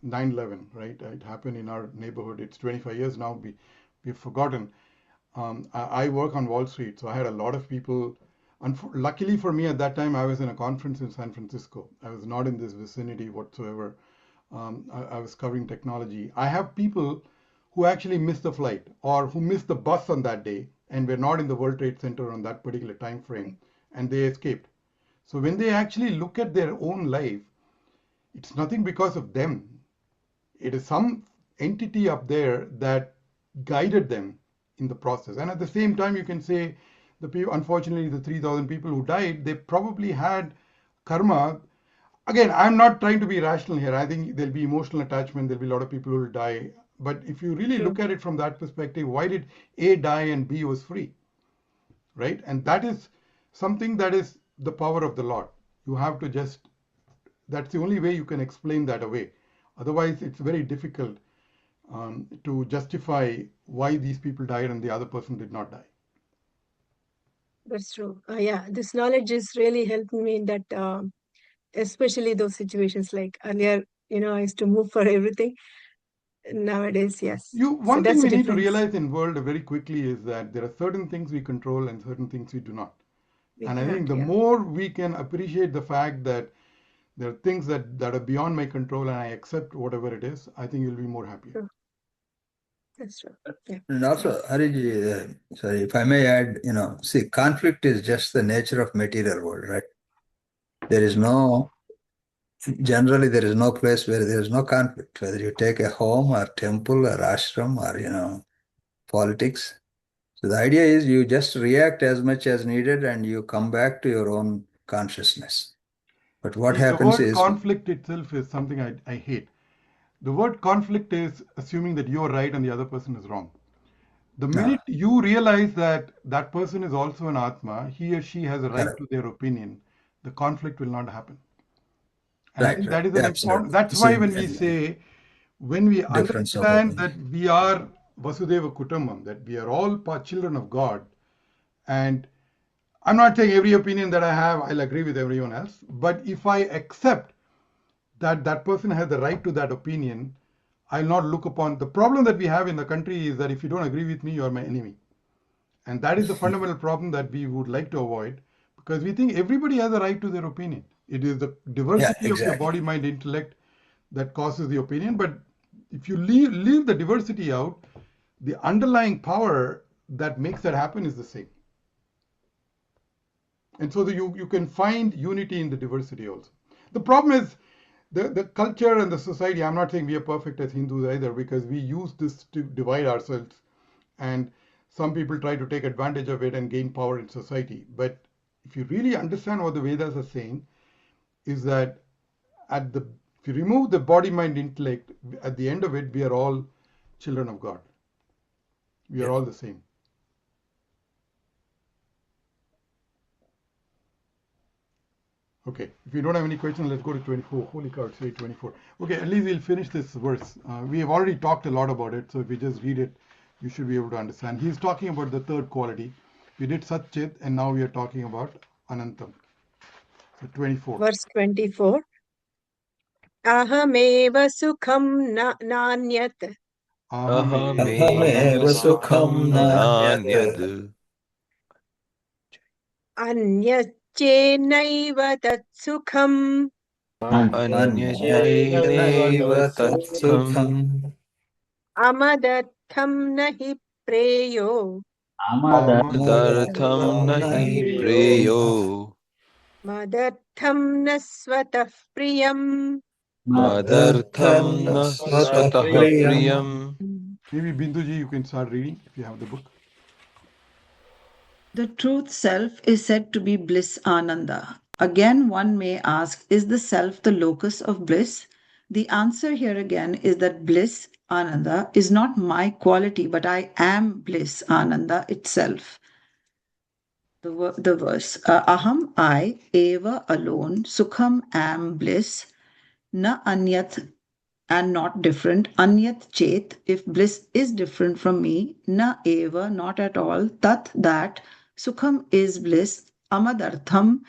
9/11, right? It happened in our neighborhood. It's 25 years now. We've forgotten. I work on Wall Street, so I had a lot of people. Luckily for me, at that time, I was in a conference in San Francisco. I was not in this vicinity whatsoever. I was covering technology. I have people who actually missed the flight or who missed the bus on that day and were not in the World Trade Center on that particular time frame, and they escaped. So when they actually look at their own life, it's nothing because of them. It is some entity up there that guided them in the process. And at the same time, you can say the people, unfortunately, the 3,000 people who died, they probably had karma. Again, I'm not trying to be rational here. I think there'll be emotional attachment. There'll be a lot of people who will die. But if you really true. look at it from that perspective, why did A die and B was free? Right? And that is something that is the power of the Lord. You have to just, that's the only way you can explain that away. Otherwise, it's very difficult to justify why these people died and the other person did not die. That's true. Yeah, this knowledge is really helping me in that, especially those situations, like earlier, I used to move for everything. Nowadays, yes. So One that's thing the we need to difference. realize in world very quickly is that there are certain things we control and certain things we do not. We And I cannot, think the yeah. more we can appreciate the fact that there are things that are beyond my control and I accept whatever it is, I think you'll be more happier. True. That's true. Yeah. And also, Hariji, sorry, if I may add, see, conflict is just the nature of material world, right? Generally, there is no place where there is no conflict, whether you take a home or temple or ashram or, politics. So the idea is you just react as much as needed and you come back to your own consciousness. But what See, the happens word is, conflict itself is something I hate. The word conflict is assuming that you're right and the other person is wrong. The no, minute you realize that that person is also an Atma, he or she has a right correct, to their opinion, the conflict will not happen. And I right, think that is yeah, an important, absolutely. that's This is why when we say, when we difference of understand that opinion. we are Vasudeva Kutumbam, that we are all children of God, and I'm not saying every opinion that I have, I'll agree with everyone else, but if I accept that that person has the right to that opinion, I'll not look upon, the problem that we have in the country is that if you don't agree with me, you're my enemy. And that is the fundamental problem that we would like to avoid, because we think everybody has a right to their opinion. It is the Yeah, diversity of your exactly. body, mind, intellect that causes the opinion. But if you leave the diversity out, the underlying power that makes that happen is the same. And so you can find unity in the diversity also. The problem is the culture and the society. I'm not saying we are perfect as Hindus either, because we use this to divide ourselves, and some people try to take advantage of it and gain power in society. But if you really understand what the Vedas are saying, is that if you remove the body, mind, intellect, at the end of it, we are all children of God. We are Yes. all the same. Okay, if you don't have any questions, let's go to 24. Holy cow, it's 8:24. Okay, at least we'll finish this verse. We have already talked a lot about it, so if you just read it, you should be able to understand. He's talking about the third quality. We did Satchit, and now we are talking about Anantam. So 24. Verse 24. Ahameva sukham nanyat Ahameva sukham nanyat anyachenaiva tat sukham anyanaiva tat sukham amadatham nahi preyo Amarthatam nahi preyo madatham nasvatah priyam. Madartham Madartham na swatah swataha priyam. priyam. Maybe Binduji, you can start reading if you have the book. The truth self is said to be bliss ananda. Again, one may ask, is the self the locus of bliss? The answer here again is that bliss ananda is not my quality, but I am bliss ananda itself. the verse. Aham, I, eva, alone, sukham, am, bliss, na anyat, and not different. Anyat chet, if bliss is different from me, na eva, not at all. Tat, that, sukham is bliss. Amadartham,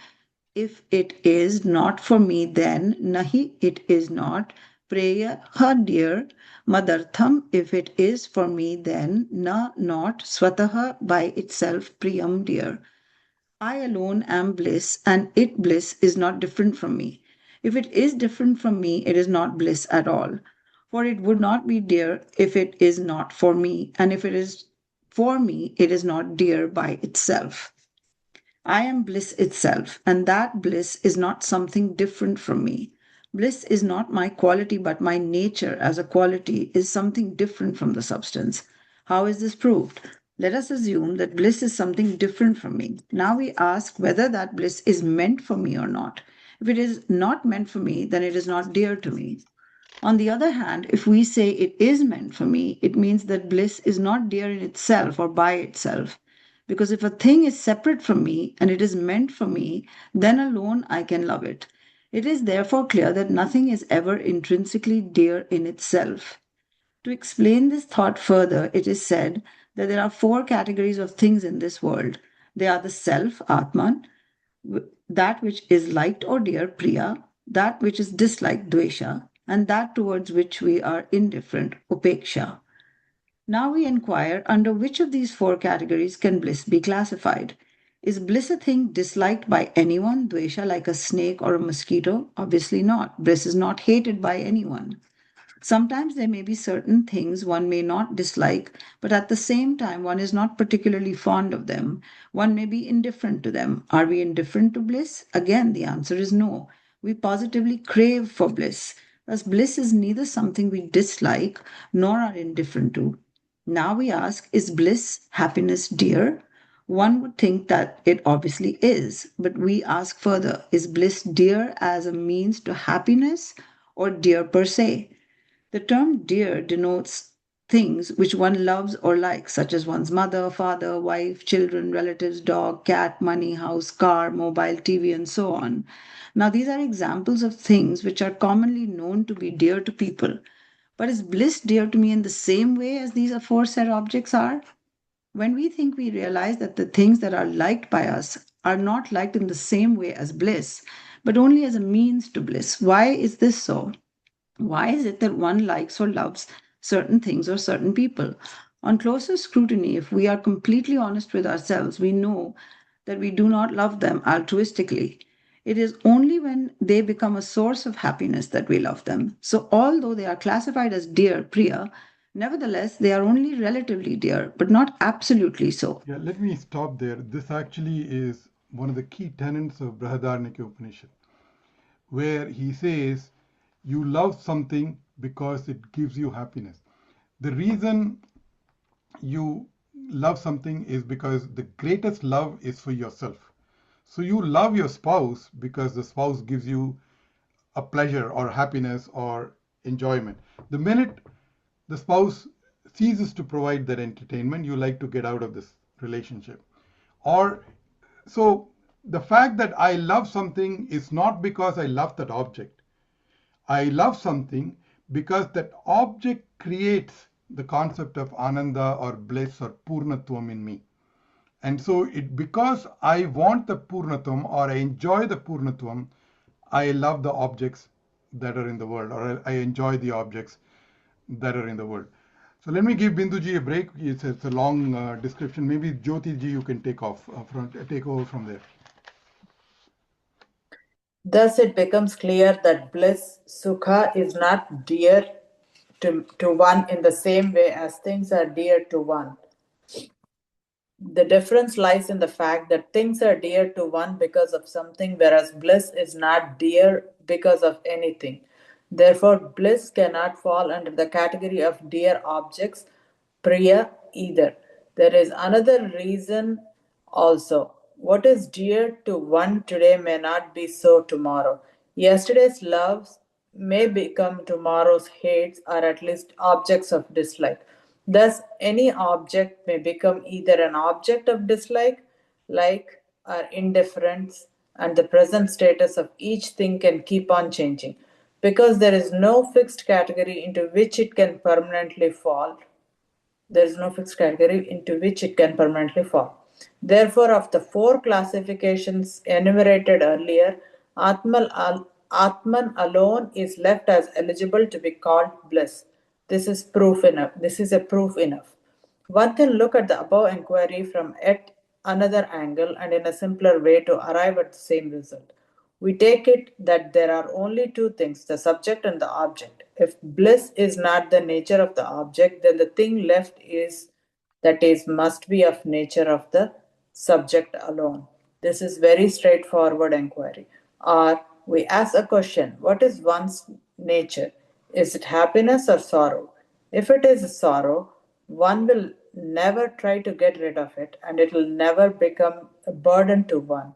if it is not for me, then nahi, it is not. Preya, her dear. Madartham, if it is for me, then na, not. Swataha, by itself. Priyam, dear. I alone am bliss, and it bliss is not different from me. If it is different from me, it is not bliss at all. For it would not be dear if it is not for me, and if it is for me, it is not dear by itself. I am bliss itself, and that bliss is not something different from me. Bliss is not my quality, but my nature as a quality is something different from the substance. How is this proved? Let us assume that bliss is something different from me. Now we ask whether that bliss is meant for me or not. If it is not meant for me, then it is not dear to me. On the other hand, if we say it is meant for me, it means that bliss is not dear in itself or by itself. Because if a thing is separate from me and it is meant for me, then alone I can love it. It is therefore clear that nothing is ever intrinsically dear in itself. To explain this thought further, it is said that there are four categories of things in this world. They are the self, Atman, that which is liked or dear, Priya, that which is disliked, Dvesha, and that towards which we are indifferent, Upeksha. Now we inquire under which of these four categories can bliss be classified? Is bliss a thing disliked by anyone, Dvesha, like a snake or a mosquito? Obviously not. Bliss is not hated by anyone. Sometimes there may be certain things one may not dislike, but at the same time, one is not particularly fond of them. One may be indifferent to them. Are we indifferent to bliss? Again, the answer is no. We positively crave for bliss. Thus, bliss is neither something we dislike nor are indifferent to. Now we ask, is bliss, happiness dear? One would think that it obviously is, but we ask further, is bliss dear as a means to happiness or dear per se? The term dear denotes things which one loves or likes, such as one's mother, father, wife, children, relatives, dog, cat, money, house, car, mobile, TV, and so on. Now, these are examples of things which are commonly known to be dear to people. But is bliss dear to me in the same way as these aforesaid objects are? When we think we realize that the things that are liked by us are not liked in the same way as bliss, but only as a means to bliss. Why is this so? Why is it that one likes or loves certain things or certain people? On closer scrutiny, if we are completely honest with ourselves, we know that we do not love them altruistically. It is only when they become a source of happiness that we love them. So, although they are classified as dear, Priya, nevertheless, they are only relatively dear, but not absolutely so. Yeah, let me stop there. This actually is one of the key tenets of Brihadaranyaka Upanishad, where he says, you love something because it gives you happiness. The reason you love something is because the greatest love is for yourself. So you love your spouse because the spouse gives you a pleasure or happiness or enjoyment. The minute the spouse ceases to provide that entertainment, you like to get out of this relationship. Or so the fact that I love something is not because I love that object. I love something because that object creates the concept of ananda or bliss or purnatvam in me. And so because I want the purnatvam or I enjoy the purnatvam, I love the objects that are in the world, or I enjoy the objects that are in the world. So let me give Binduji a break. It's a long description. Maybe Jyoti ji, you can take over from there. Thus, it becomes clear that bliss, sukha, is not dear to one in the same way as things are dear to one. The difference lies in the fact that things are dear to one because of something, whereas bliss is not dear because of anything. Therefore, bliss cannot fall under the category of dear objects, priya, either. There is another reason also. What is dear to one today may not be so tomorrow. Yesterday's loves may become tomorrow's hates, or at least objects of dislike. Thus, any object may become either an object of dislike, like or indifference, and the present status of each thing can keep on changing, because there is no fixed category into which it can permanently fall. There is no fixed category into which it can permanently fall. Therefore, of the four classifications enumerated earlier, Atman alone is left as eligible to be called bliss. This is proof enough. This is a proof enough. One can look at the above inquiry from yet another angle and in a simpler way to arrive at the same result. We take it that there are only two things, the subject and the object. If bliss is not the nature of the object, then the thing left is, that is, must be of nature of the subject alone. This is very straightforward inquiry. Or we ask a question, what is one's nature? Is it happiness or sorrow? If it is sorrow, one will never try to get rid of it, and it will never become a burden to one.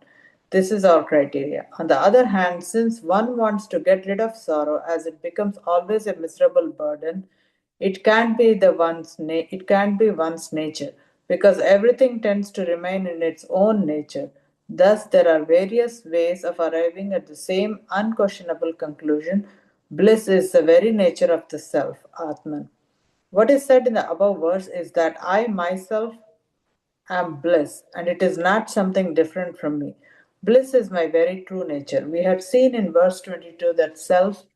This is our criteria. On the other hand, since one wants to get rid of sorrow as it becomes always a miserable burden, it can't be one's nature, because everything tends to remain in its own nature. Thus, there are various ways of arriving at the same unquestionable conclusion. Bliss is the very nature of the self, Atman. What is said in the above verse is that I myself am bliss, and it is not something different from me. Bliss is my very true nature. We had seen in verse 22 that self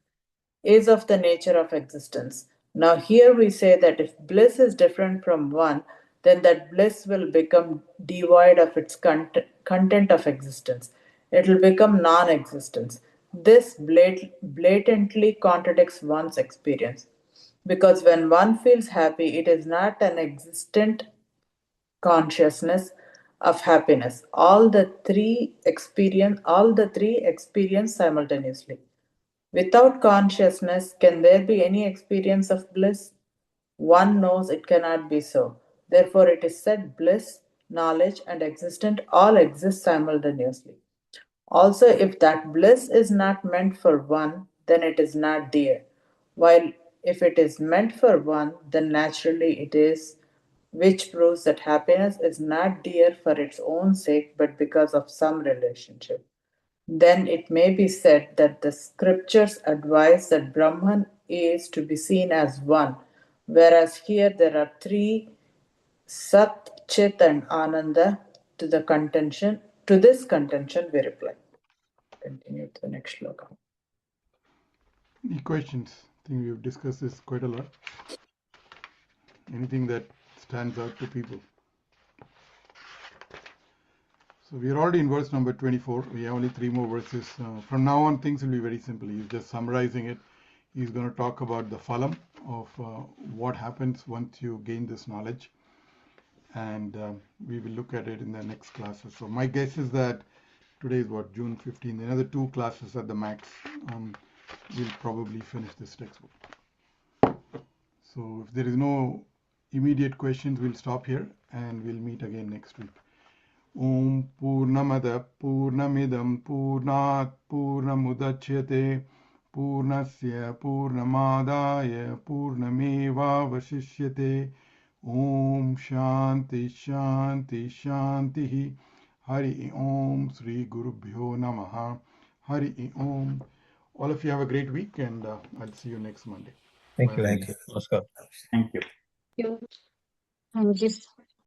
is of the nature of existence. Now, here we say that if bliss is different from one, then that bliss will become devoid of its content of existence. It will become non existence. This blatantly contradicts one's experience. Because when one feels happy, it is not an existent consciousness of happiness. All the three experience simultaneously. Without consciousness, can there be any experience of bliss? One knows it cannot be so. Therefore, it is said bliss, knowledge, and existent all exist simultaneously. Also, if that bliss is not meant for one, then it is not dear. While if it is meant for one, then naturally it is, which proves that happiness is not dear for its own sake, but because of some relationship. Then it may be said that the scriptures advise that Brahman is to be seen as one, whereas here there are three, Sat, Chit, and Ananda. To this contention we reply. Continue to the next shloka. Any questions? I think we've discussed this quite a lot. Anything that stands out to people? So we are already in verse number 24. We have only 3 more verses. From now on, things will be very simple. He's just summarizing it. He's going to talk about the phalam of what happens once you gain this knowledge. And we will look at it in the next classes. So my guess is that today is what, June 15th. Another 2 classes at the max. We'll probably finish this textbook. So if there is no immediate questions, we'll stop here and we'll meet again next week. Om Purnamada Purnamidam Purnat Purnamudachyate Purnasya Purnamadaya Purnameva Vasishyate. Om Shanti Shanti Shanti. Hari Om Sri Gurubhyo Namaha. Hari Om. All of you have a great week, and I'll see you next Monday. Thank you. Thank you. Namaskar. Thank you. Thank you.